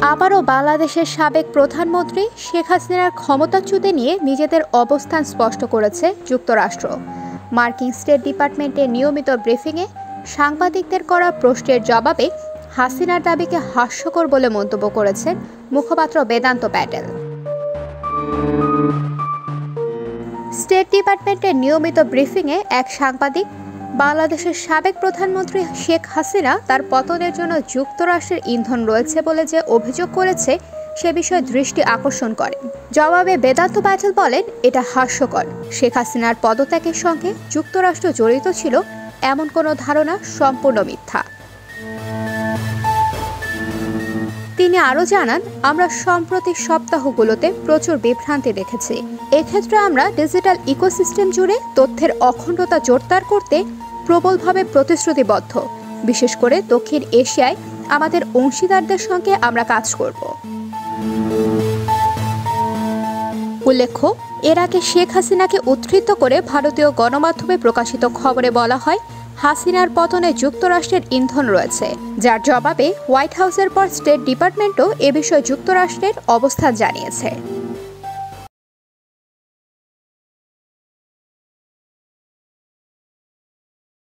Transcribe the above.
আবারও বাংলাদেশের সাবেক প্রধানমন্ত্রী শেখ হাসিনার ক্ষমতাচ্যুতি নিয়ে নিজেদের অবস্থান স্পষ্ট করেছে যুক্তরাষ্ট্র। মার্কিন স্টেট ডিপার্টমেন্টের নিয়মিত ব্রিফিংয়ে সাংবাদিকদের করা প্রশ্নের জবাবে হাসিনার দাবিকে হাস্যকর বলে মন্তব্য করেছেন মুখপাত্র বেদান্ত প্যাটেল। স্টেট ডিপার্টমেন্টের নিয়মিত ব্রিফিংয়ে এক সাংবাদিক বাংলাদেশের সাবেক প্রধানমন্ত্রী শেখ হাসিনা তার পতনের জন্য যুক্তরাষ্ট্রের ইন্ধন রয়েছে বলে যে অভিযোগ করেছে সে বিষয়ে দৃষ্টি আকর্ষণ করেন। জবাবে বেদান্ত প্যাটেল বলেন, এটা হাস্যকর। শেখ হাসিনার পদত্যাগের সঙ্গে যুক্তরাষ্ট্র জড়িত ছিল এমন কোনো ধারণা সম্পূর্ণ মিথ্যা। তিনি আরও জানান, আমরা সম্প্রতি সপ্তাহগুলোতে প্রচুর বিভ্রান্তি দেখেছি। এক্ষেত্রে আমরা ডিজিটাল ইকোসিস্টেম জুড়ে তথ্যের অখণ্ডতা জোরদার করতে প্রবলভাবে প্রতিশ্রুতিবদ্ধ। বিশেষ করে দক্ষিণ এশিয়ায় আমাদের অংশীদারদের সঙ্গে আমরা কাজ করব। উল্লেখ্য, এর আগে শেখ হাসিনাকে উদ্ধৃত করে ভারতীয় গণমাধ্যমে প্রকাশিত খবরে বলা হয়, হাসিনার পতনে যুক্তরাষ্ট্রের ইন্ধন রয়েছে, যার জবাবে হোয়াইট হাউসের পর স্টেট ডিপার্টমেন্টও এ বিষয়ে যুক্তরাষ্ট্রের অবস্থান জানিয়েছে।